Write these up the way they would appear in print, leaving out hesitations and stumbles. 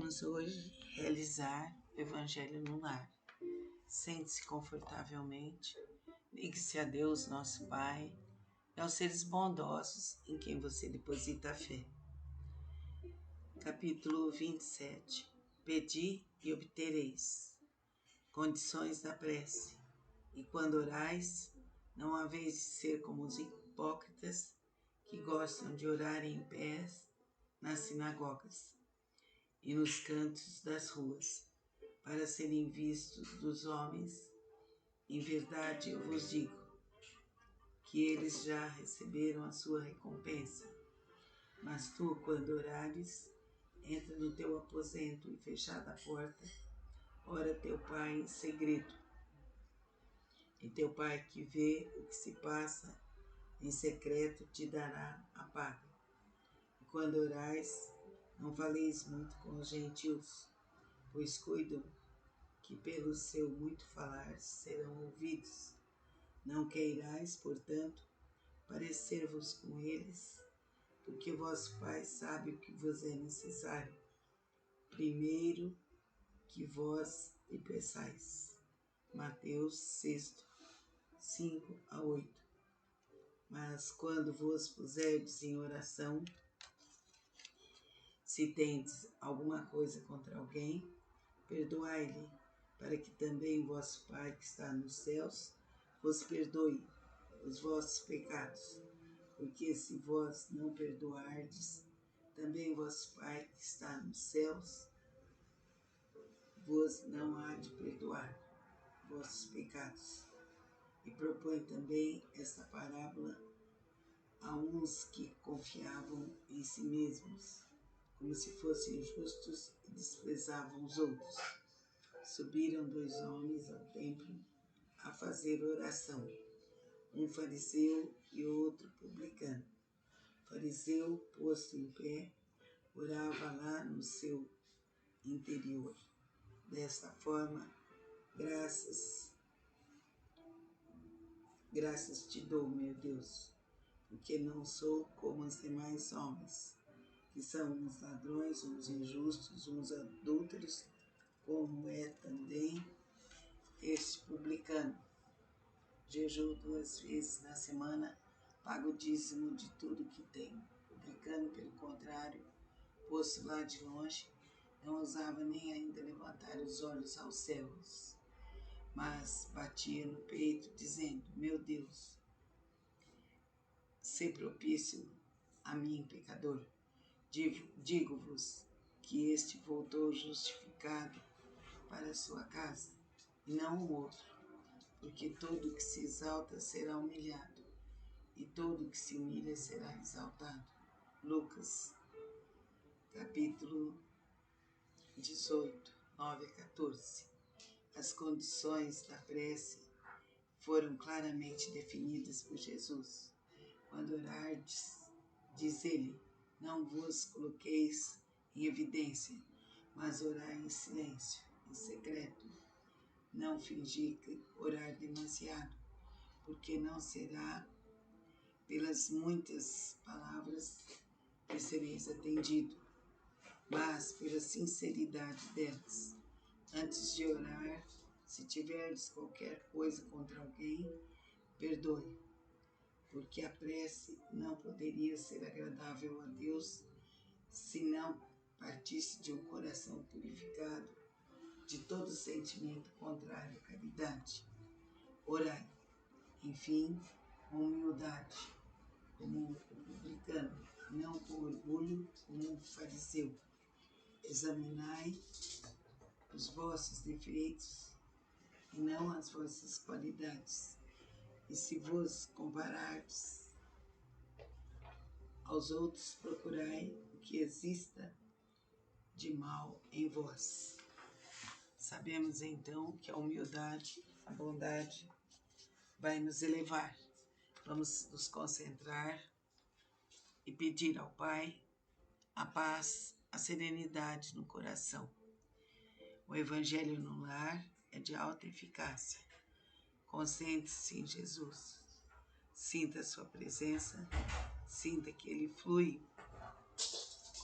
Vamos hoje realizar o Evangelho no Lar. Sente-se confortavelmente, ligue-se a Deus, nosso Pai, e aos seres bondosos em quem você deposita a fé. Capítulo 27. Pedi e obtereis. Condições da prece. E quando orais, não haveis de ser como os hipócritas que gostam de orar em pés nas sinagogas e nos cantos das ruas, para serem vistos dos homens. Em verdade eu vos digo que eles já receberam a sua recompensa. Mas tu, quando orares, entra no teu aposento e, fechada a porta, ora teu Pai em segredo. E teu Pai que vê o que se passa em secreto te dará a paga. E quando orais, não faleis muito com os gentios, pois cuidam que pelo seu muito falar serão ouvidos. Não queirais, portanto, parecer-vos com eles, porque vosso Pai sabe o que vos é necessário, primeiro que vós lhe peçais. Mateus 6, 5-8. Mas quando vos puserdes em oração, se tendes alguma coisa contra alguém, perdoai-lhe, para que também vosso Pai que está nos céus vos perdoe os vossos pecados. Porque se vós não perdoardes, também vosso Pai que está nos céus vos não há de perdoar vossos pecados. E propõe também esta parábola a uns que confiavam em si mesmos, como se fossem justos e desprezavam os outros. Subiram 2 homens ao templo a fazer oração, um fariseu e outro publicano. O fariseu, posto em pé, orava lá no seu interior. Desta forma, graças te dou, meu Deus, porque não sou como os demais homens, que são uns ladrões, uns injustos, uns adúlteros, como é também este publicano. Jejuo 2 vezes na semana, pago o dízimo de tudo que tenho. Publicano, pelo contrário, posto lá de longe, não ousava nem ainda levantar os olhos aos céus, mas batia no peito, dizendo: meu Deus, sê propício a mim, pecador. Digo-vos que este voltou justificado para a sua casa, e não o outro, porque todo que se exalta será humilhado, e todo que se humilha será exaltado. Lucas, capítulo 18, 9-14. As condições da prece foram claramente definidas por Jesus. Quando orardes, diz ele, não vos coloqueis em evidência, mas orai em silêncio, em secreto. Não fingir orar demasiado, porque não será pelas muitas palavras que sereis atendido, mas pela sinceridade delas. Antes de orar, se tiverdes qualquer coisa contra alguém, perdoe, porque a prece não poderia ser agradável a Deus se não partisse de um coração purificado de todo sentimento contrário à caridade. Orai, enfim, com humildade, como o publicano, não com orgulho, como o fariseu. Examinai os vossos defeitos e não as vossas qualidades. E se vos comparardes aos outros, procurai o que exista de mal em vós. Sabemos então que a humildade, a bondade vai nos elevar. Vamos nos concentrar e pedir ao Pai a paz, a serenidade no coração. O Evangelho no lar é de alta eficácia. Concentre-se em Jesus. Sinta a sua presença, sinta que Ele flui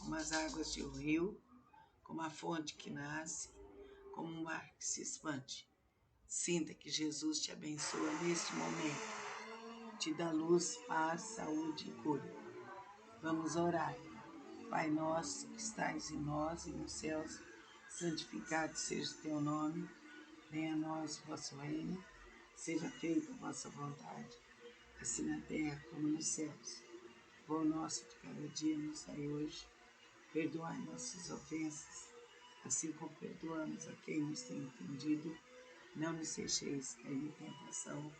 como as águas de um rio, como a fonte que nasce, como um mar que se expande. Sinta que Jesus te abençoa neste momento, te dá luz, paz, saúde e cura. Vamos orar. Pai nosso que estais em nós e nos céus, santificado seja o teu nome, venha a nós o vosso reino, seja feita a vossa vontade, assim na terra como nos céus. O pão nosso de cada dia nos dai hoje, perdoai nossas ofensas, assim como perdoamos a quem nos tem ofendido. Não nos deixeis cair em tentação,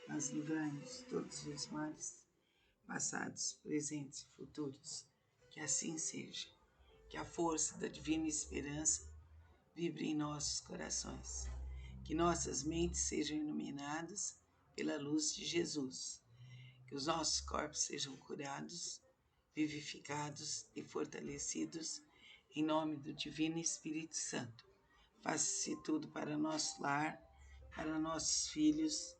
mas livrai-nos de todos os males, passados, presentes e futuros. Que assim seja. Que a força da divina esperança vibre em nossos corações. Que nossas mentes sejam iluminadas pela luz de Jesus. Que os nossos corpos sejam curados, vivificados e fortalecidos em nome do Divino Espírito Santo. Faça-se tudo para nosso lar, para nossos filhos,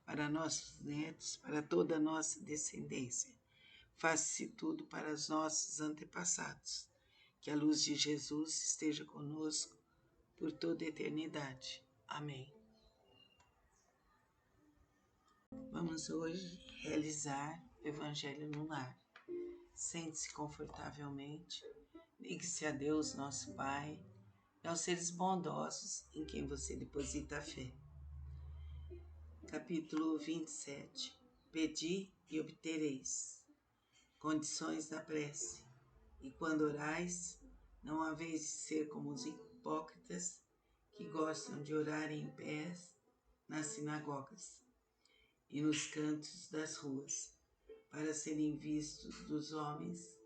para nossos netos, para toda a nossa descendência. Faça-se tudo para os nossos antepassados. Que a luz de Jesus esteja conosco por toda a eternidade. Amém. Vamos hoje realizar o Evangelho no Lar. Sente-se confortavelmente, ligue-se a Deus, nosso Pai, e aos seres bondosos em quem você deposita a fé. Capítulo 27. Pedi e obtereis. Condições da prece. E quando orais, não haveis de ser como os hipócritas que gostam de orar em pés nas sinagogas e nos cantos das ruas, para serem vistos dos homens.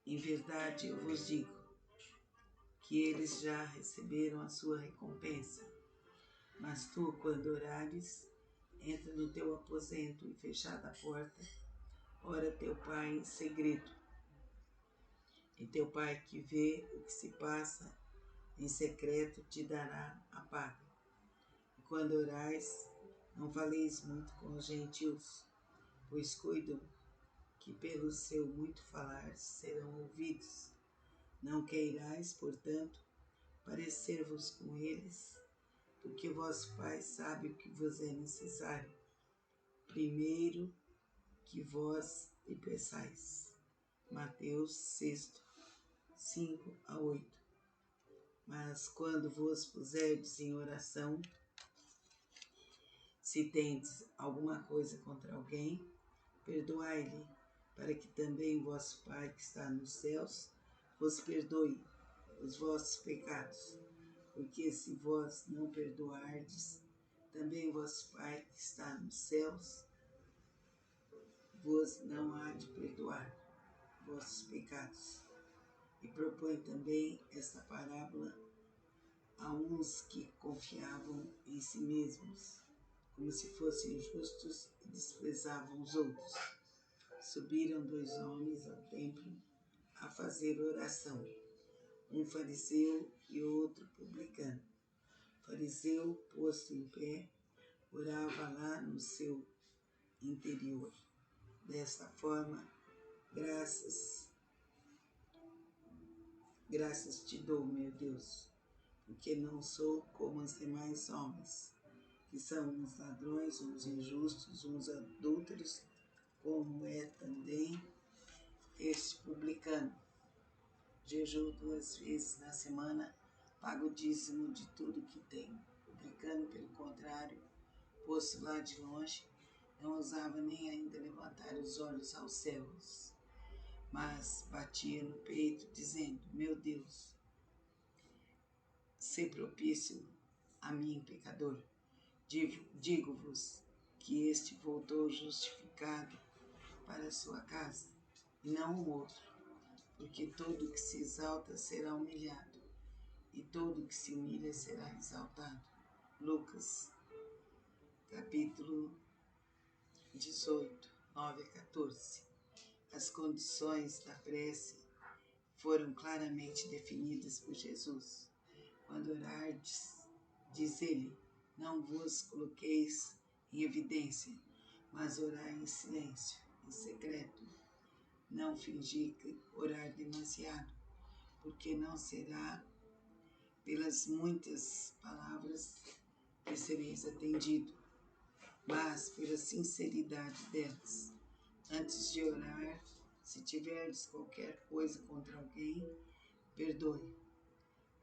Em verdade eu vos digo que eles já receberam a sua recompensa. Mas tu, quando orares, entra no teu aposento e, fechada a porta, ora teu Pai em segredo. E teu Pai que vê o que se passa em secreto te dará a paga. E quando orais, não faleis muito com os gentios, pois cuidam que pelo seu muito falar serão ouvidos. Não queirais, portanto, parecer-vos com eles, porque vosso Pai sabe o que vos é necessário, primeiro que vós lhe peçais. Mateus 6, 5 a 8. Mas quando vos puserdes em oração, se tendes alguma coisa contra alguém, perdoai-lhe, para que também vosso Pai que está nos céus vos perdoe os vossos pecados. Porque se vós não perdoardes, também vosso Pai que está nos céus vos não há de perdoar vossos pecados. E propõe também esta parábola a uns que confiavam em si mesmos, como se fossem justos e desprezavam os outros. Subiram 2 homens ao templo a fazer oração, um fariseu e outro publicano. O fariseu, posto em pé, orava lá no seu interior. Desta forma, graças te dou, meu Deus, porque não sou como os demais homens, que são uns ladrões, uns injustos, uns adúlteros, como é também este publicano. Jejuo 2 vezes na semana, pago o dízimo de tudo que tenho. Publicano, pelo contrário, posto lá de longe, não ousava nem ainda levantar os olhos aos céus, mas batia no peito, dizendo: meu Deus, sê propício a mim, pecador. Digo-vos que este voltou justificado para a sua casa, e não o outro, porque todo que se exalta será humilhado, e todo que se humilha será exaltado. Lucas, capítulo 18, 9 a 14. As condições da prece foram claramente definidas por Jesus. Quando orardes, diz ele, não vos coloqueis em evidência, mas orai em silêncio, em secreto. Não fingir orar demasiado, porque não será pelas muitas palavras que sereis atendido, mas pela sinceridade delas. Antes de orar, se tiverdes qualquer coisa contra alguém, perdoe,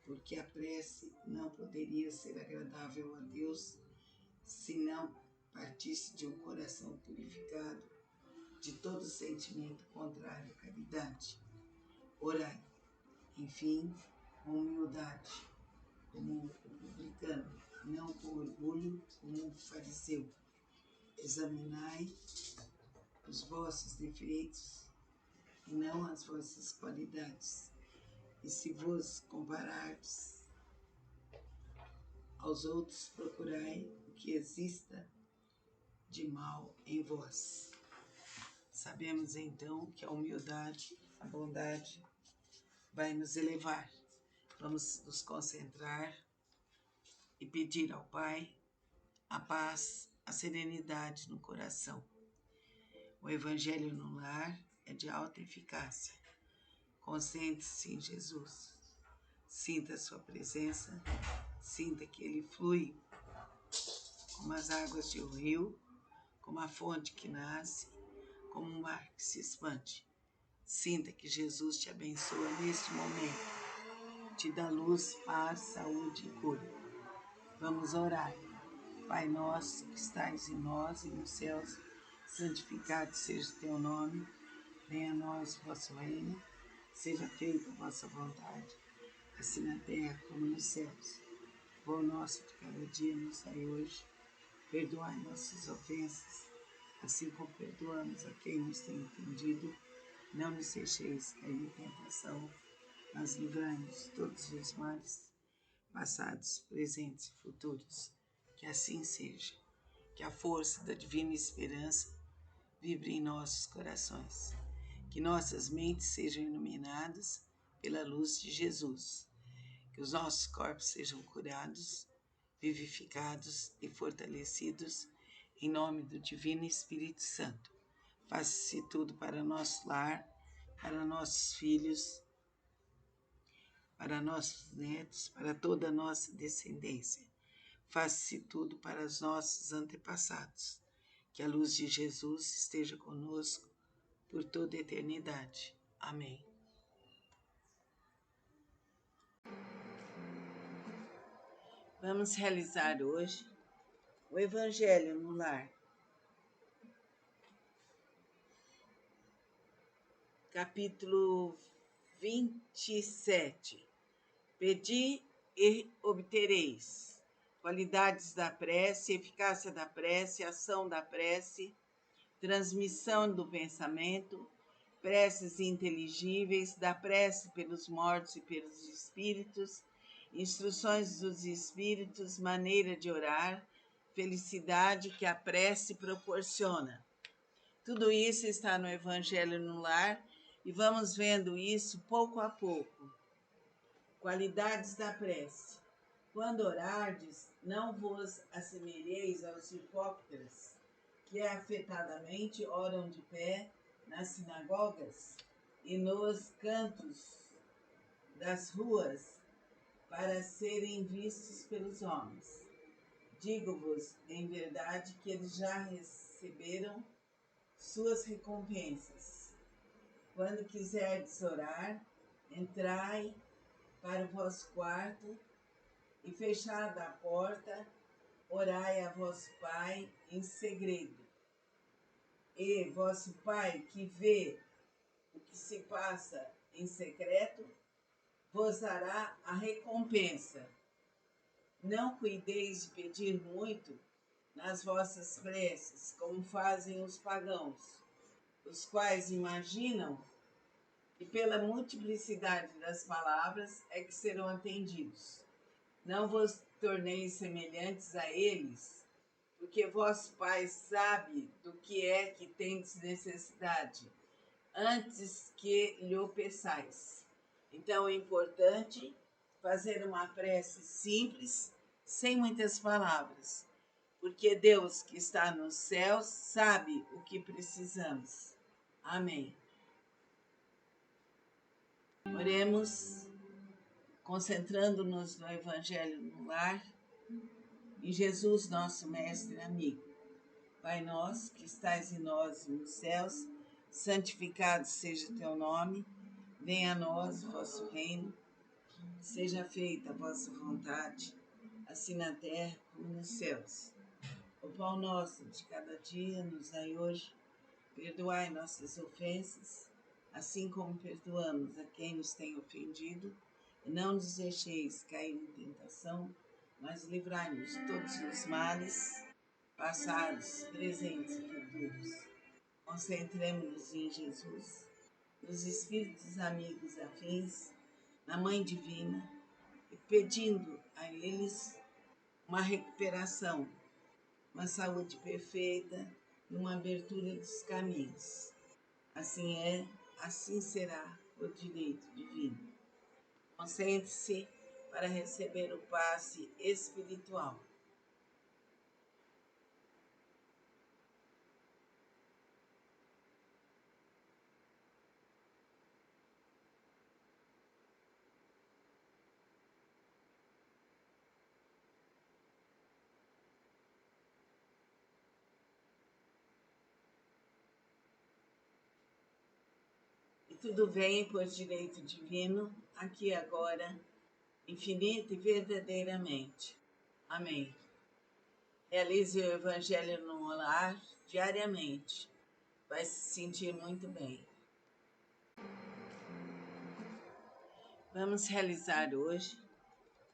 porque a prece não poderia ser agradável a Deus se não partisse de um coração purificado de todo sentimento contrário à caridade. Orai, enfim, com humildade, como o publicano, não com orgulho, como o fariseu. Examinai os vossos defeitos e não as vossas qualidades. E se vos comparardes aos outros, procurai o que exista de mal em vós. Sabemos então que a humildade, a bondade vai nos elevar. Vamos nos concentrar e pedir ao Pai a paz, a serenidade no coração. O Evangelho no lar é de alta eficácia. Concentre-se em Jesus. Sinta a sua presença, sinta que ele flui como as águas de um rio, como a fonte que nasce, como um mar que se expande. Sinta que Jesus te abençoa neste momento, te dá luz, paz, saúde e cura. Vamos orar. Pai nosso que estais em nós e nos céus, santificado seja o teu nome, venha a nós o vosso reino, seja feita a vossa vontade, assim na terra como nos céus. O pão nosso de cada dia nos dai hoje, perdoai nossas ofensas, assim como perdoamos a quem nos tem ofendido. Não nos deixeis cair em tentação, mas livrai-nos de todos os males, passados, presentes e futuros. Que assim seja. Que a força da divina esperança vibre em nossos corações. Que nossas mentes sejam iluminadas pela luz de Jesus. Que os nossos corpos sejam curados, vivificados e fortalecidos em nome do Divino Espírito Santo. Faça-se tudo para nosso lar, para nossos filhos, para nossos netos, para toda a nossa descendência. Faça-se tudo para os nossos antepassados. Que a luz de Jesus esteja conosco por toda a eternidade. Amém. Vamos realizar hoje o Evangelho no lar. Capítulo 27. Pedi e obtereis. Qualidades da prece, eficácia da prece, ação da prece, transmissão do pensamento, preces inteligíveis, da prece pelos mortos e pelos espíritos, instruções dos espíritos, maneira de orar, felicidade que a prece proporciona. Tudo isso está no Evangelho no Lar e vamos vendo isso pouco a pouco. Qualidades da prece. Quando orardes, não vos assemelheis aos hipócritas, que afetadamente oram de pé nas sinagogas e nos cantos das ruas para serem vistos pelos homens. Digo-vos, em verdade, que eles já receberam suas recompensas. Quando quiserdes orar, entrai para o vosso quarto e, fechada a porta, orai a vosso Pai em segredo. E vosso Pai, que vê o que se passa em secreto, vos dará a recompensa. Não cuideis de pedir muito nas vossas preces, como fazem os pagãos, os quais imaginam que pela multiplicidade das palavras é que serão atendidos. Não vos torneis semelhantes a eles, porque vosso Pai sabe do que é que tendes necessidade, antes que lhe peçais. Então é importante fazer uma prece simples, sem muitas palavras, porque Deus que está nos céus sabe o que precisamos. Amém. Oremos. concentrando-nos no Evangelho no lar, em Jesus, nosso Mestre e amigo. Pai nosso, que estais em nós nos céus, santificado seja o teu nome, venha a nós o vosso reino, seja feita a vossa vontade, assim na terra como nos céus. O pão nosso de cada dia nos dai hoje, perdoai nossas ofensas, assim como perdoamos a quem nos tem ofendido, e não nos deixeis cair em tentação, mas livrai-nos de todos os males, passados, presentes e futuros. Concentremos-nos em Jesus, nos espíritos amigos afins, na Mãe Divina, e pedindo a eles uma recuperação, uma saúde perfeita e uma abertura dos caminhos. Assim é, assim será o direito divino. Concentre-se para receber o passe espiritual. E tudo vem por direito divino, aqui e agora, infinita e verdadeiramente. Amém. Realize o Evangelho no lar diariamente. Vai se sentir muito bem. Vamos realizar hoje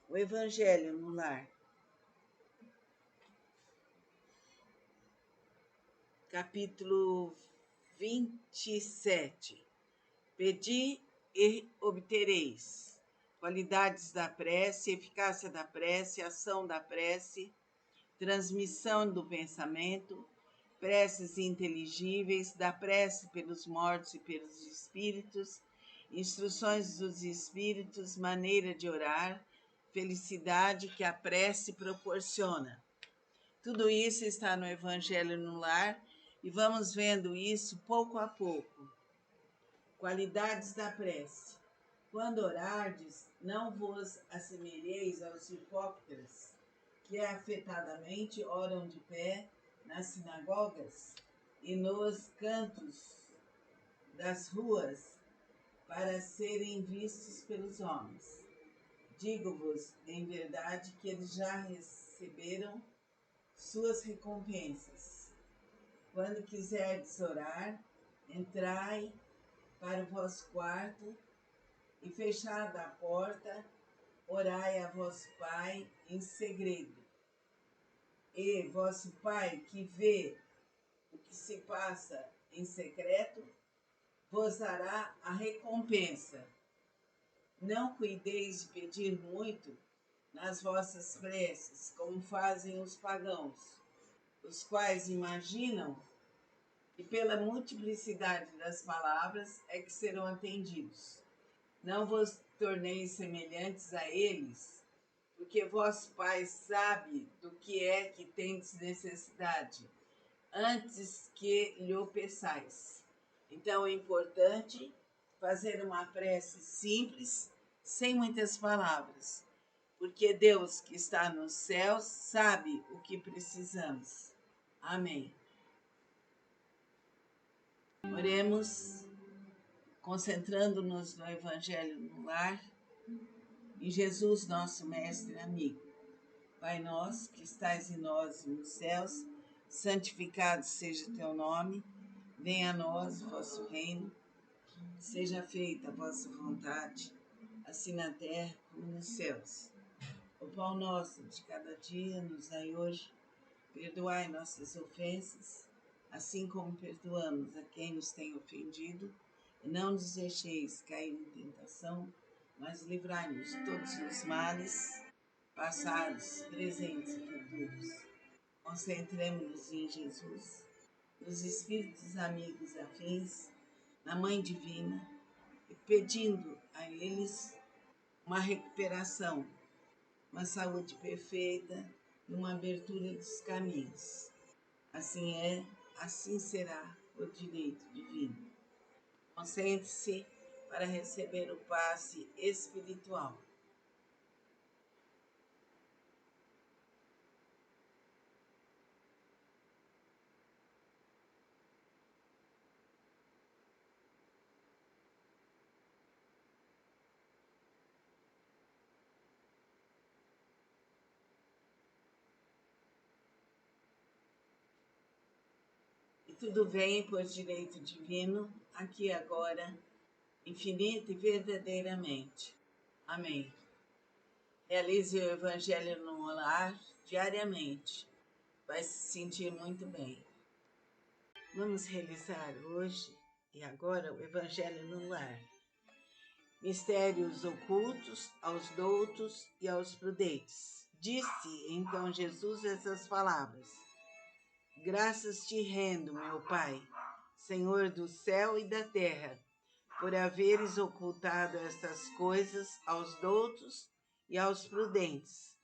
o Evangelho no lar. Capítulo 27. Pedi e obtereis. Qualidades da prece, eficácia da prece, ação da prece, transmissão do pensamento, preces inteligíveis, da prece pelos mortos e pelos espíritos, instruções dos espíritos, maneira de orar, felicidade que a prece proporciona. Tudo isso está no Evangelho no Lar e vamos vendo isso pouco a pouco. Qualidades da prece. Quando orardes, não vos assemelheis aos hipócritas, que afetadamente oram de pé nas sinagogas e nos cantos das ruas para serem vistos pelos homens. Digo-vos, em verdade, que eles já receberam suas recompensas. Quando quiserdes orar, entrai para o vosso quarto e, fechada a porta, orai a vosso Pai em segredo. E vosso Pai, que vê o que se passa em secreto, vos dará a recompensa. Não cuideis de pedir muito nas vossas preces, como fazem os pagãos, os quais imaginam que pela multiplicidade das palavras é que serão atendidos. Não vos torneis semelhantes a eles, porque vosso Pai sabe do que é que tendes necessidade, antes que lhe peçais. Então é importante fazer uma prece simples, sem muitas palavras, porque Deus que está nos céus sabe o que precisamos. Amém. Oremos, concentrando-nos no Evangelho no lar, em Jesus, nosso Mestre e amigo. Pai nosso, que estais em nós nos céus, santificado seja o teu nome, venha a nós o vosso reino, seja feita a vossa vontade, assim na terra como nos céus. O pão nosso de cada dia nos dai hoje, perdoai nossas ofensas, assim como perdoamos a quem nos tem ofendido, e não nos deixeis cair em tentação, mas livrai-nos de todos os males, passados, presentes e futuros. Concentremos-nos em Jesus, nos espíritos amigos afins, na Mãe Divina, e pedindo a eles uma recuperação, uma saúde perfeita e uma abertura dos caminhos. Assim é, assim será o direito divino. Concentre-se para receber o passe espiritual. tudo vem por direito divino, aqui e agora, infinita e verdadeiramente. Amém. Realize o Evangelho no lar diariamente. Vai se sentir muito bem. Vamos realizar hoje e agora o Evangelho no lar. Mistérios ocultos aos doutos e aos prudentes. Disse então Jesus essas palavras: Graças te rendo, meu Pai, Senhor do céu e da terra, por haveres ocultado estas coisas aos doutos e aos prudentes,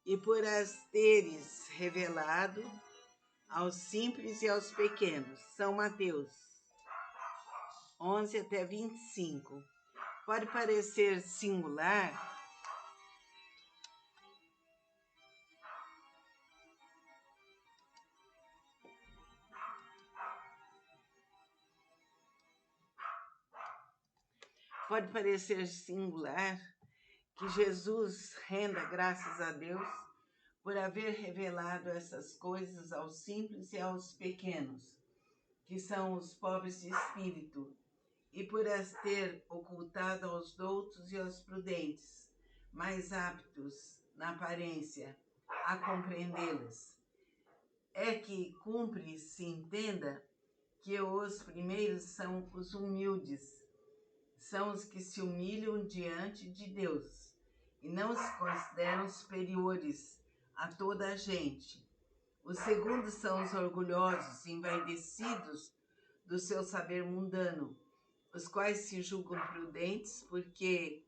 e por as teres revelado aos simples e aos pequenos. São Mateus 11 até 25. Pode parecer singular, que Jesus renda graças a Deus por haver revelado essas coisas aos simples e aos pequenos, que são os pobres de espírito, e por as ter ocultado aos doutos e aos prudentes, mais aptos na aparência a compreendê-las. É que cumpre se entenda que os primeiros são os humildes, são os que se humilham diante de Deus e não se consideram superiores a toda a gente. Os segundos são os orgulhosos, envaidecidos do seu saber mundano, os quais se julgam prudentes porque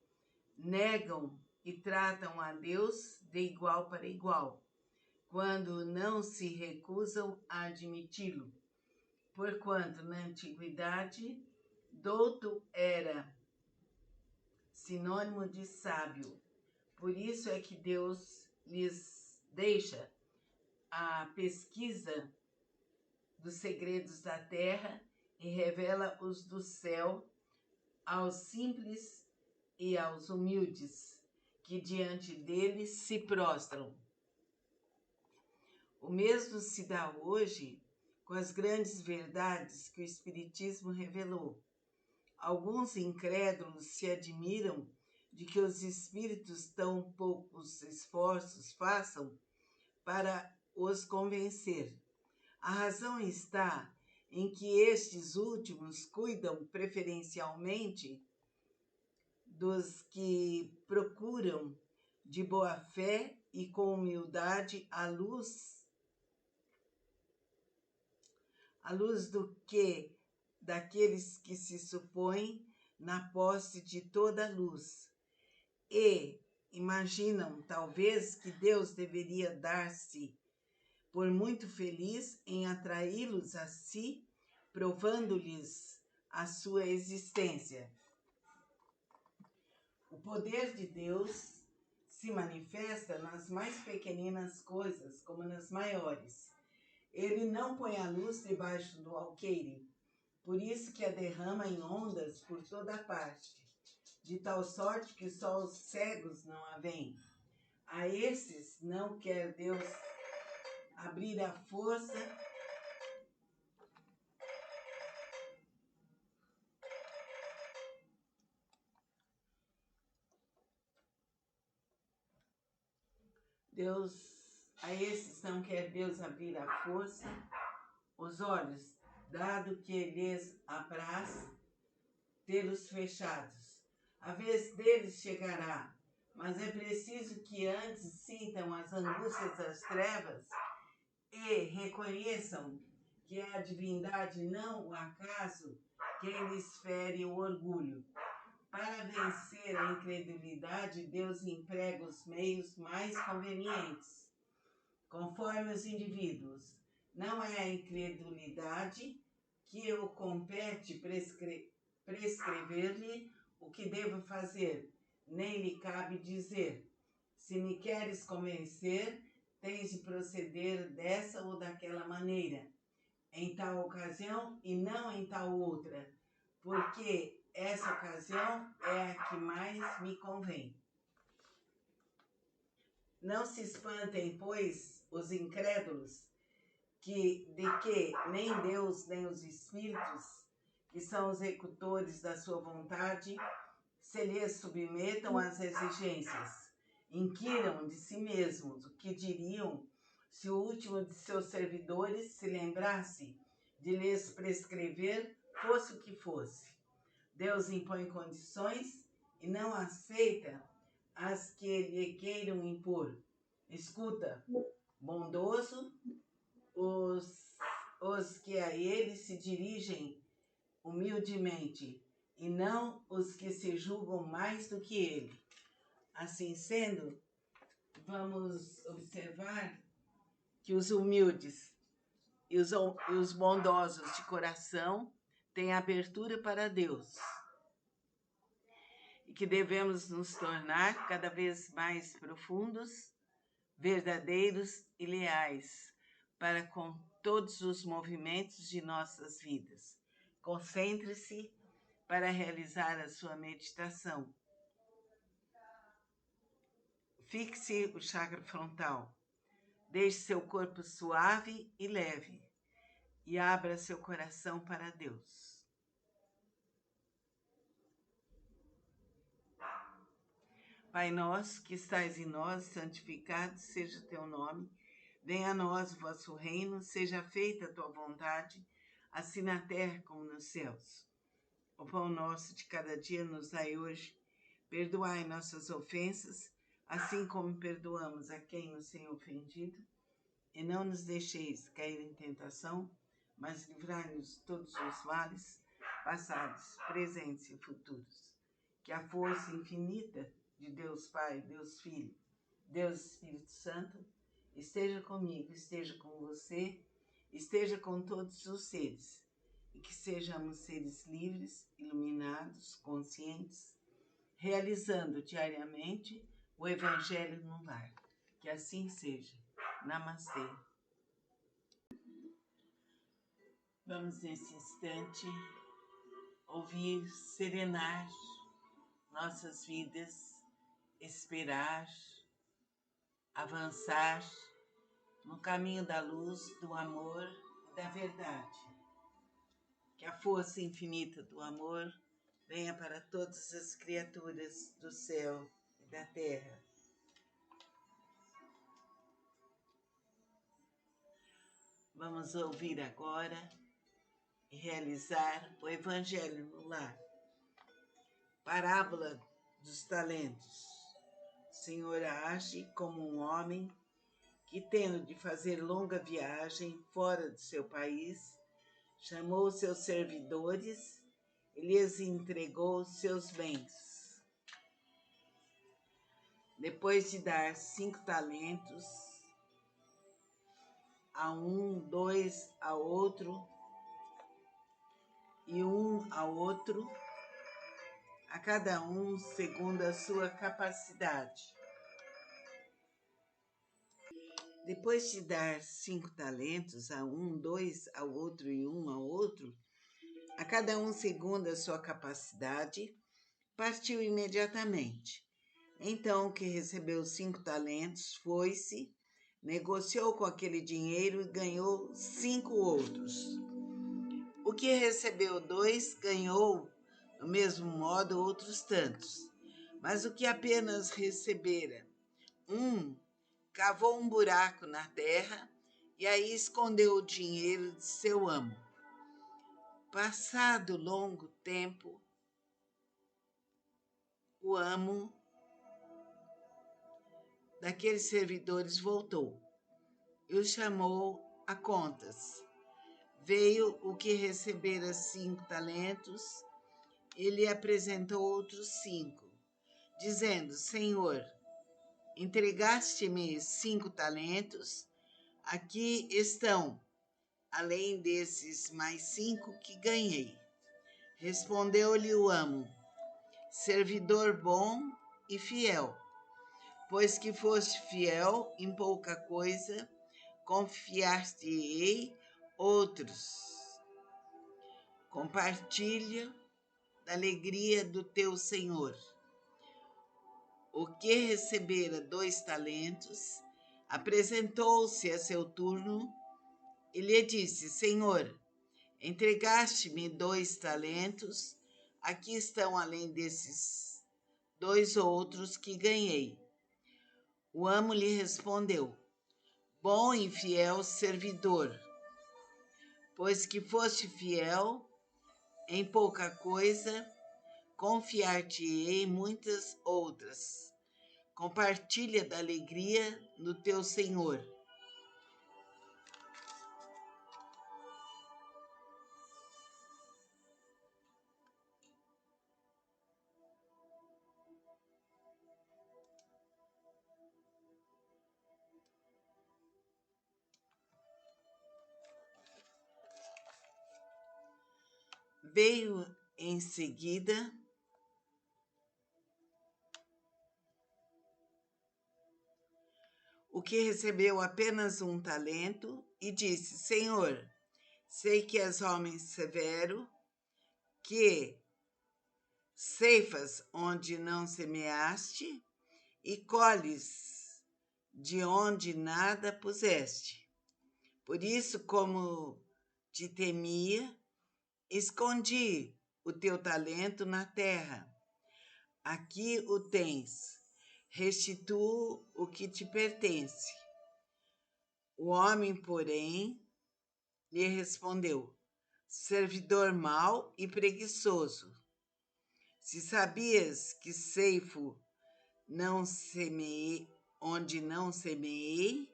negam e tratam a Deus de igual para igual, quando não se recusam a admiti-lo. Porquanto na antiguidade, douto era sinônimo de sábio. Por isso é que Deus lhes deixa a pesquisa dos segredos da terra e revela os do céu aos simples e aos humildes, que diante deles se prostram. O mesmo se dá hoje com as grandes verdades que o Espiritismo revelou. Alguns incrédulos se admiram de que os espíritos tão poucos esforços façam para os convencer. A razão está em que estes últimos cuidam preferencialmente dos que procuram de boa fé e com humildade a luz do que daqueles que se supõem na posse de toda a luz e imaginam talvez que Deus deveria dar-se por muito feliz em atraí-los a si, provando-lhes a sua existência. O poder de Deus se manifesta nas mais pequeninas coisas, como nas maiores. Ele não põe a luz debaixo do alqueire, por isso que a derrama em ondas por toda parte, de tal sorte que só os cegos não a veem. A esses não quer Deus abrir a força os olhos, dado que lhes apraz tê-los fechados. A vez deles chegará, mas é preciso que antes sintam as angústias das trevas e reconheçam que é a divindade, não o acaso, quem lhes fere o orgulho. Para vencer a incredulidade, Deus emprega os meios mais convenientes, conforme os indivíduos. Não é a incredulidade que o compete prescrever-lhe o que devo fazer, nem lhe cabe dizer: se me queres convencer, tens de proceder dessa ou daquela maneira, em tal ocasião e não em tal outra, porque essa ocasião é a que mais me convém. Não se espantem, pois, os incrédulos, de que nem Deus nem os espíritos, que são os executores da sua vontade, se lhes submetam às exigências. Inquiram de si mesmos o que diriam se o último de seus servidores se lembrasse de lhes prescrever, fosse o que fosse. Deus impõe condições e não aceita as que lhe queiram impor. Escuta, bondoso, os que a ele se dirigem humildemente, e não os que se julgam mais do que ele. Assim sendo, vamos observar que os humildes e os bondosos de coração têm abertura para Deus, e que devemos nos tornar cada vez mais profundos, verdadeiros e leais para com todos os movimentos de nossas vidas. Concentre-se para realizar a sua meditação. Fixe o chakra frontal. Deixe seu corpo suave e leve e abra seu coração para Deus. Pai nosso, que estais em nós, santificado seja o teu nome. Venha a nós o vosso reino, seja feita a tua vontade, assim na terra como nos céus. O pão nosso de cada dia nos dai hoje. Perdoai nossas ofensas, assim como perdoamos a quem nos tem ofendido. E não nos deixeis cair em tentação, mas livrai-nos de todos os males, passados, presentes e futuros. Que a força infinita de Deus Pai, Deus Filho, Deus Espírito Santo, esteja comigo, esteja com você, esteja com todos os seres, e que sejamos seres livres, iluminados, conscientes, realizando diariamente o Evangelho no lar. Que assim seja. Namastê. Vamos nesse instante ouvir serenar nossas vidas, esperar, avançar no caminho da luz, do amor e da verdade. Que a força infinita do amor venha para todas as criaturas do céu e da terra. Vamos ouvir agora e realizar o Evangelho no lar. Parábola dos talentos. O Senhor age como um homem que, tendo de fazer longa viagem fora do seu país, chamou seus servidores e lhes entregou seus bens. Depois de dar 5 talentos a um, 2 a outro e 1 ao outro, a cada um segundo a sua capacidade. Depois de dar 5 talentos a um, 2 ao outro e 1 ao outro, a cada um segundo a sua capacidade, partiu imediatamente. Então o que recebeu 5 talentos foi-se, negociou com aquele dinheiro e ganhou 5 outros. O que recebeu 2 ganhou, do mesmo modo, outros tantos. Mas o que apenas recebera 1, cavou um buraco na terra e aí escondeu o dinheiro de seu amo. Passado longo tempo, o amo daqueles servidores voltou e o chamou a contas. Veio o que recebera 5 talentos, ele apresentou outros 5, dizendo: Senhor, entregaste-me 5 talentos, aqui estão, além desses mais 5 que ganhei. Respondeu-lhe o amo: servidor bom e fiel, pois que foste fiel em pouca coisa, confiar-te-ei outros. Compartilha da alegria do teu Senhor. O que recebera 2 talentos, apresentou-se a seu turno e lhe disse: Senhor, entregaste-me 2 talentos, aqui estão além desses 2 outros que ganhei. O amo lhe respondeu: Bom e fiel servidor, pois que foste fiel em pouca coisa, confiar-te-ei em muitas outras. Compartilha da alegria do teu Senhor. Veio em seguida o que recebeu apenas 1 talento e disse: Senhor, sei que és homem severo, que ceifas onde não semeaste e colhes de onde nada puseste. Por isso, como te temia, escondi o teu talento na terra. Aqui o tens, restituo o que te pertence. O homem, porém, lhe respondeu: servidor mau e preguiçoso, se sabias que ceifo não semeei, onde não semeei,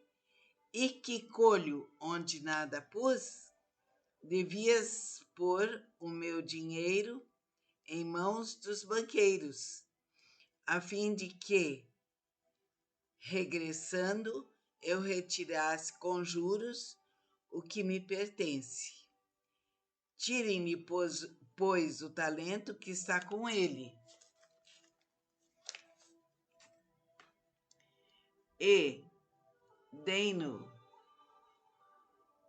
e que colho onde nada pus, devias pôr o meu dinheiro em mãos dos banqueiros, a fim de que, regressando, eu retirasse com juros o que me pertence. Tirem-me, pois, o talento que está com ele, e deem-no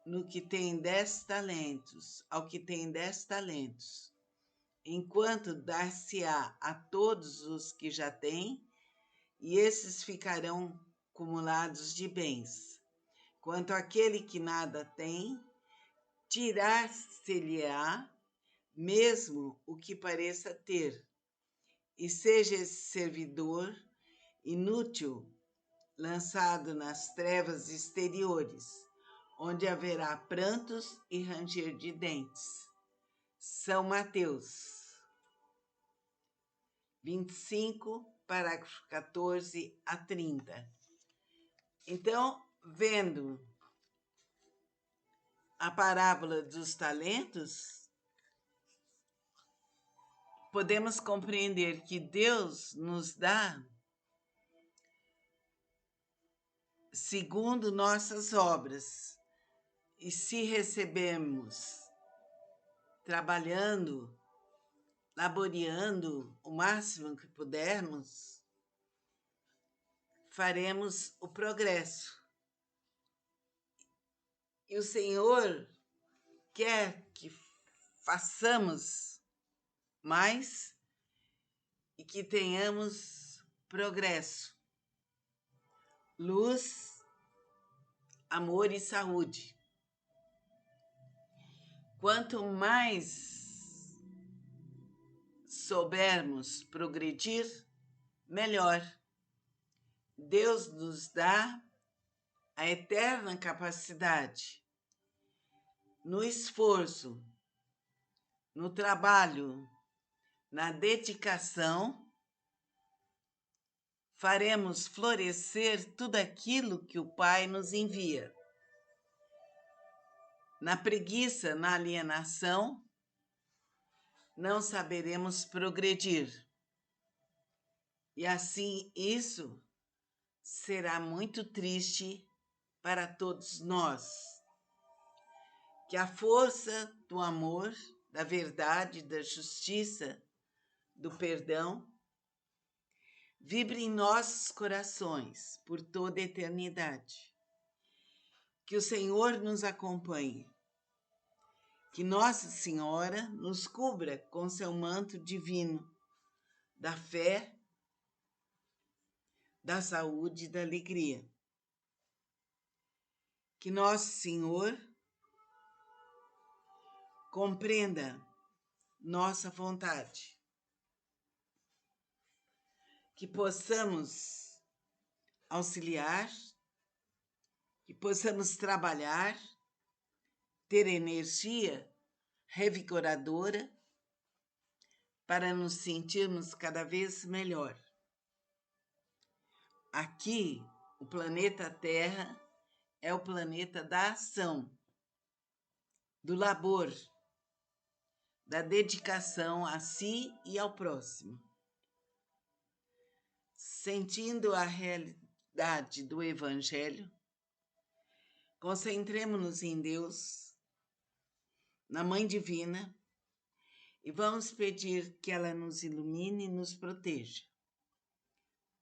no que tem 10 talentos, ao que tem 10 talentos, enquanto dar-se-á a todos os que já têm, e esses ficarão acumulados de bens. Quanto àquele que nada tem, tirar-se-lhe-á mesmo o que pareça ter, e seja esse servidor inútil lançado nas trevas exteriores, onde haverá prantos e ranger de dentes. São Mateus 25, parágrafo 14 a 30. Então, vendo a parábola dos talentos, podemos compreender que Deus nos dá segundo nossas obras. E se recebemos trabalhando, laboreando o máximo que pudermos, faremos o progresso. E o Senhor quer que façamos mais e que tenhamos progresso, luz, amor e saúde. Quanto mais soubermos progredir, melhor. Deus nos dá a eterna capacidade, no esforço, no trabalho, na dedicação, faremos florescer tudo aquilo que o Pai nos envia. Na preguiça, na alienação, não saberemos progredir. E assim isso será muito triste para todos nós. Que a força do amor, da verdade, da justiça, do perdão, vibre em nossos corações por toda a eternidade. Que o Senhor nos acompanhe. Que Nossa Senhora nos cubra com seu manto divino, da fé, da saúde e da alegria. Que Nosso Senhor compreenda nossa vontade, que possamos auxiliar, que possamos trabalhar, ter energia revigoradora para nos sentirmos cada vez melhor. Aqui, o planeta Terra é o planeta da ação, do labor, da dedicação a si e ao próximo. Sentindo a realidade do Evangelho, concentremos-nos em Deus, na Mãe Divina, e vamos pedir que ela nos ilumine e nos proteja.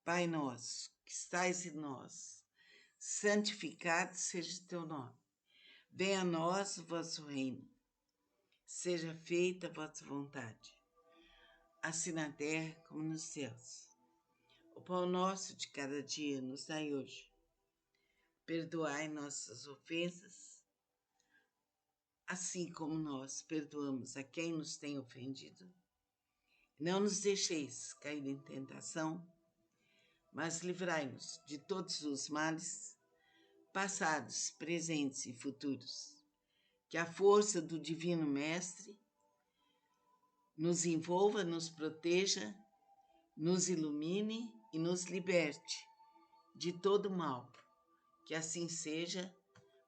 Pai nosso, que estais em nós, santificado seja o teu nome. Venha a nós o vosso reino. Seja feita a vossa vontade, assim na terra como nos céus. O pão nosso de cada dia nos dai hoje. Perdoai nossas ofensas, assim como nós perdoamos a quem nos tem ofendido. Não nos deixeis cair em tentação, mas livrai-nos de todos os males, passados, presentes e futuros. Que a força do Divino Mestre nos envolva, nos proteja, nos ilumine e nos liberte de todo mal. Que assim seja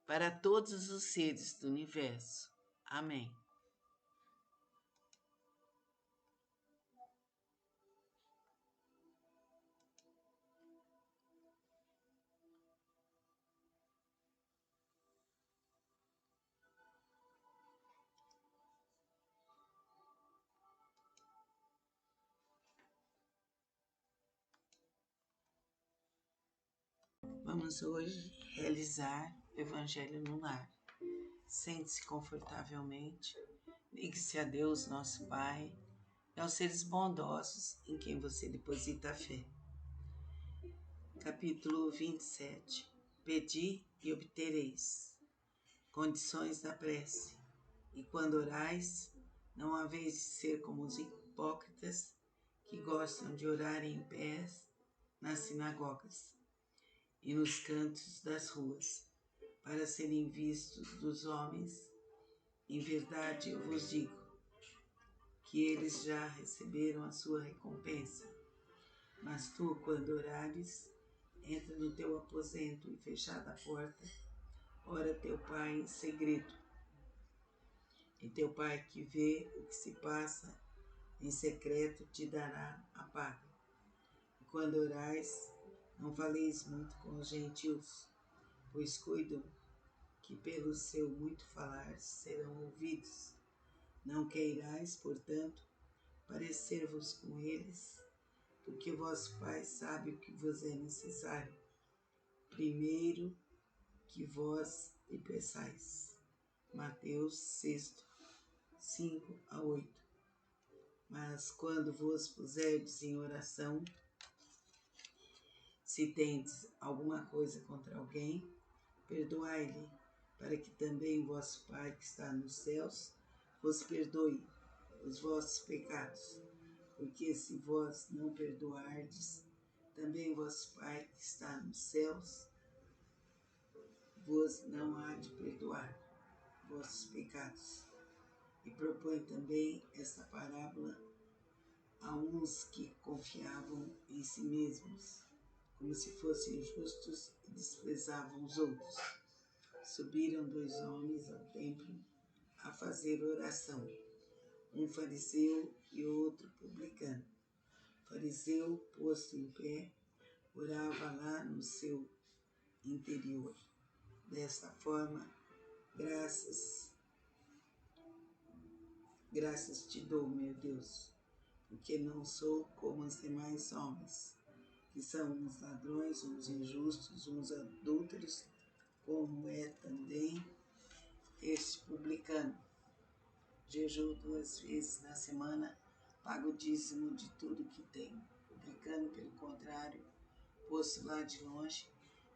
para todos os seres do universo. Amém. Vamos hoje realizar o Evangelho no Lar. Sente-se confortavelmente, ligue-se a Deus, nosso Pai, e aos seres bondosos em quem você deposita a fé. Capítulo 27. Pedi e obtereis. Condições da prece. E quando orais, não haveis de ser como os hipócritas que gostam de orar em pé nas sinagogas e nos cantos das ruas, para serem vistos dos homens. Em verdade, eu vos digo que eles já receberam a sua recompensa. Mas tu, quando orares, entra no teu aposento e, fechada a porta, ora teu Pai em segredo. E teu Pai que vê o que se passa em secreto te dará a paga. E quando orais, não faleis muito com os gentios, pois cuidam que pelo seu muito falar serão ouvidos. Não queirais, portanto, parecer-vos com eles, porque vosso Pai sabe o que vos é necessário, primeiro que vós lhe peçais. Mateus 6, 5-8. Mas quando vos puserdes em oração, se tendes alguma coisa contra alguém, perdoai-lhe, para que também vosso Pai que está nos céus vos perdoe os vossos pecados. Porque se vós não perdoardes, também vosso Pai que está nos céus vos não há de perdoar vossos pecados. E propõe também esta parábola a uns que confiavam em si mesmos, como se fossem justos e desprezavam os outros. Subiram 2 homens ao templo a fazer oração, um fariseu e outro publicano. O fariseu, posto em pé, orava lá no seu interior. Desta forma, graças te dou, meu Deus, porque não sou como os demais homens, que são uns ladrões, uns injustos, uns adúlteros, como é também este publicano. Jejuo 2 vezes na semana, pago o dízimo de tudo que tenho. Publicano, pelo contrário, posto lá de longe,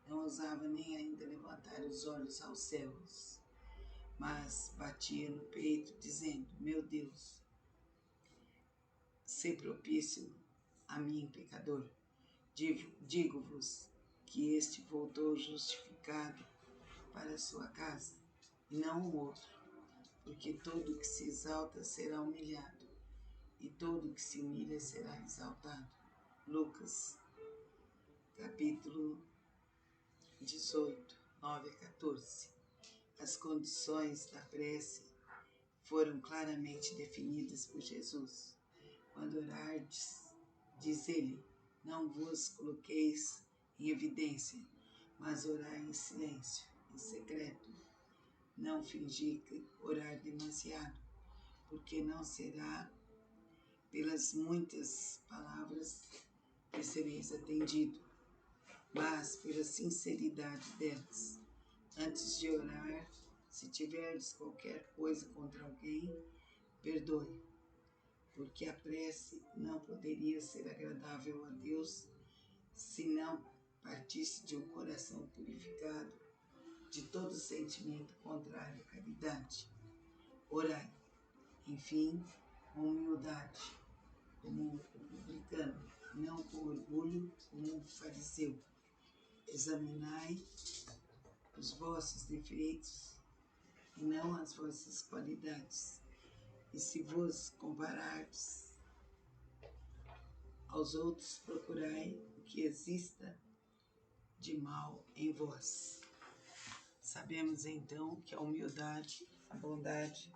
não ousava nem ainda levantar os olhos aos céus, mas batia no peito, dizendo: Meu Deus, sê propício a mim, pecador. Digo-vos que este voltou justificado para a sua casa, e não o outro, porque todo que se exalta será humilhado, e todo que se humilha será exaltado. Lucas, capítulo 18, 9 a 14. As condições da prece foram claramente definidas por Jesus. Quando orardes, diz ele, não vos coloqueis em evidência, mas orai em silêncio, em secreto. Não fingir orar demasiado, porque não será pelas muitas palavras que sereis atendido, mas pela sinceridade delas. Antes de orar, se tiverdes qualquer coisa contra alguém, perdoe, porque a prece não poderia ser agradável a Deus se não partisse de um coração purificado de todo sentimento contrário à caridade. Orai, enfim, com humildade, como o publicano, não com orgulho, como o fariseu. Examinai os vossos defeitos e não as vossas qualidades. E se vos comparardes aos outros, procurai o que exista de mal em vós. Sabemos então que a humildade, a bondade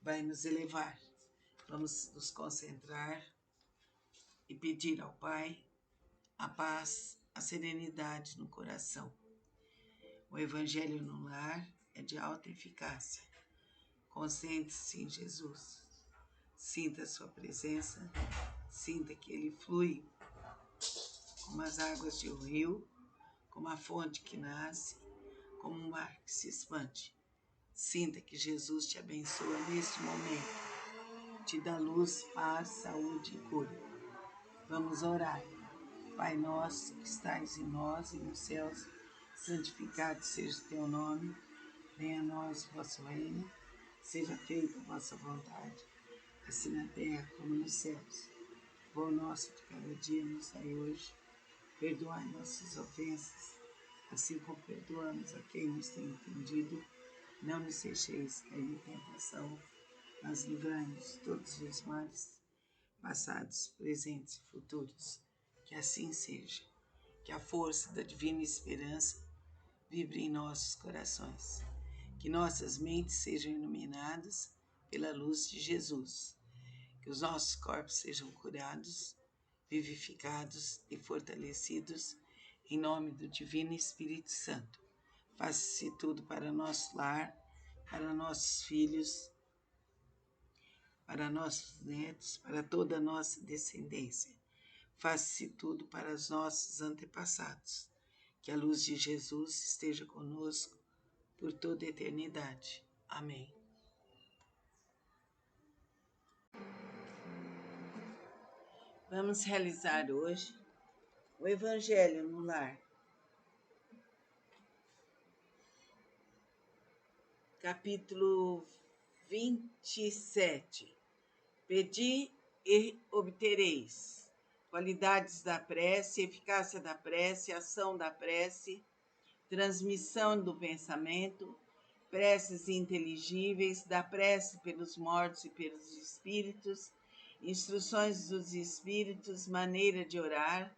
vai nos elevar. Vamos nos concentrar e pedir ao Pai a paz, a serenidade no coração. O Evangelho no lar é de alta eficácia. Concentre-se em Jesus. Sinta a sua presença, sinta que ele flui como as águas de um rio, como a fonte que nasce, como um mar que se expande. Sinta que Jesus te abençoa neste momento, te dá luz, paz, saúde e cura. Vamos orar. Pai nosso que estais em nós e nos céus, santificado seja o teu nome, venha a nós o vosso reino, seja feita a vossa vontade, assim na terra como nos céus. O pão nosso de cada dia nos dai hoje, perdoai nossas ofensas, assim como perdoamos a quem nos tem ofendido. Não nos deixeis cair em tentação, mas livrai-nos de todos os males, passados, presentes e futuros. Que assim seja. Que a força da divina esperança vibre em nossos corações. Que nossas mentes sejam iluminadas pela luz de Jesus. Que os nossos corpos sejam curados, vivificados e fortalecidos em nome do Divino Espírito Santo. Faça-se tudo para nosso lar, para nossos filhos, para nossos netos, para toda a nossa descendência. Faça-se tudo para os nossos antepassados. Que a luz de Jesus esteja conosco por toda a eternidade. Amém. Vamos realizar hoje o Evangelho no lar. Capítulo 27. Pedi e obtereis. Qualidades da prece, eficácia da prece, ação da prece, transmissão do pensamento, preces inteligíveis, da prece pelos mortos e pelos espíritos, instruções dos espíritos, maneira de orar,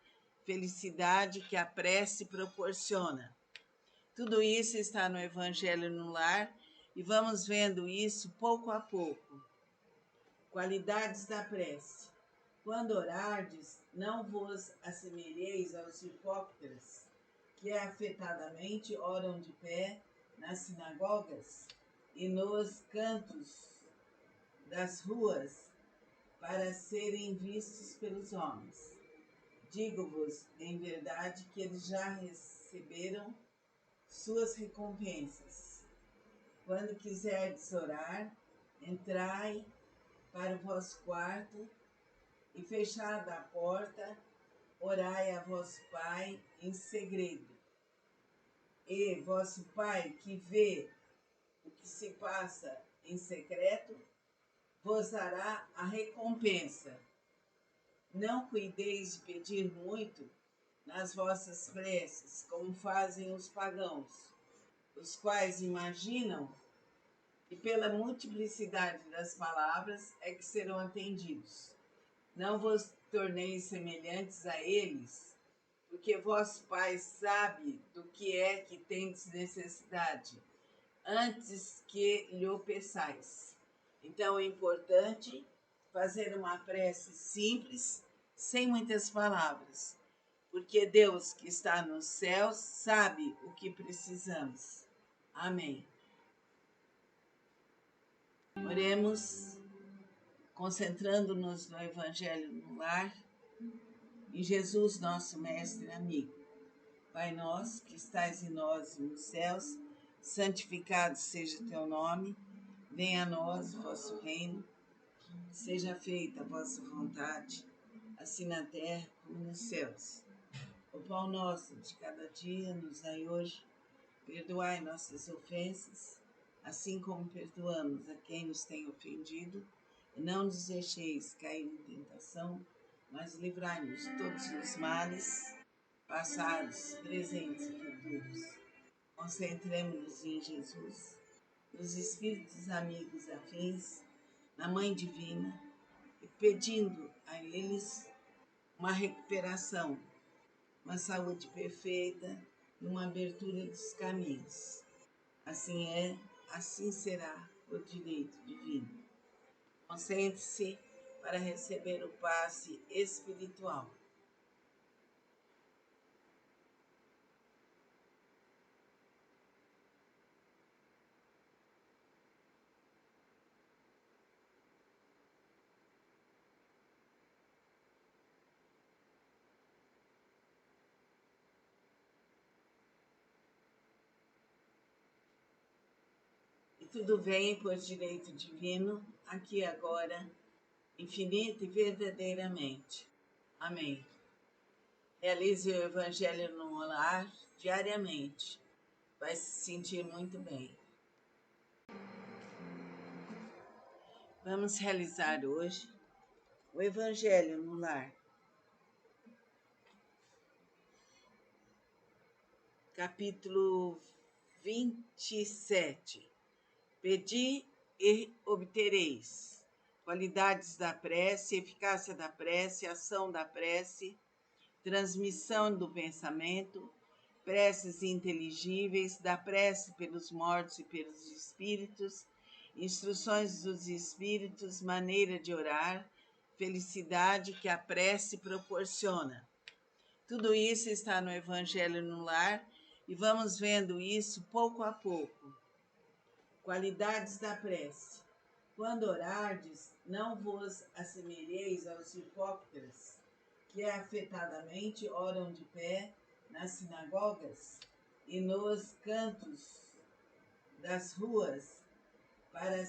felicidade que a prece proporciona. Tudo isso está no Evangelho no Lar e vamos vendo isso pouco a pouco. Qualidades da prece. Quando orardes, não vos assemelheis aos hipócritas, que afetadamente oram de pé nas sinagogas e nos cantos das ruas para serem vistos pelos homens. Digo-vos, em verdade, que eles já receberam suas recompensas. Quando quiserdes orar, entrai para o vosso quarto e, fechada a porta, orai a vosso Pai em segredo. E vosso Pai, que vê o que se passa em secreto vos dará a recompensa. Não cuideis de pedir muito nas vossas preces, como fazem os pagãos, os quais imaginam que pela multiplicidade das palavras é que serão atendidos. Não vos torneis semelhantes a eles, porque vosso Pai sabe do que é que tendes necessidade, antes que lhe peçais. Então é importante fazer uma prece simples, sem muitas palavras, porque Deus que está nos céus sabe o que precisamos. Amém. Oremos, concentrando-nos no Evangelho no lar, em Jesus, nosso Mestre e amigo. Pai nosso, que estais em nós nos céus, santificado seja teu nome, venha a nós o vosso reino, seja feita a vossa vontade, assim na terra como nos céus. O pão nosso de cada dia nos dai hoje, perdoai nossas ofensas, assim como perdoamos a quem nos tem ofendido, e não nos deixeis cair em tentação, mas livrai-nos de todos os males, passados, presentes e futuros. Concentremos-nos em Jesus, nos espíritos amigos afins, na Mãe Divina, e pedindo a eles uma recuperação, uma saúde perfeita e uma abertura dos caminhos. Assim é, assim será por direito divino. Concentre-se para receber o passe espiritual. E tudo vem por direito divino, aqui e agora, infinita e verdadeiramente. Amém. Realize o Evangelho no lar diariamente. Vai se sentir muito bem. Vamos realizar hoje o Evangelho no lar. Capítulo 27. Pedi e obtereis. Qualidades da prece, eficácia da prece, ação da prece, transmissão do pensamento, preces inteligíveis, da prece pelos mortos e pelos espíritos, instruções dos espíritos, maneira de orar, felicidade que a prece proporciona. Tudo isso está no Evangelho no Lar e vamos vendo isso pouco a pouco. Qualidades da prece. Quando orardes, não vos assemelheis aos hipócritas, que afetadamente oram de pé nas sinagogas e nos cantos das ruas para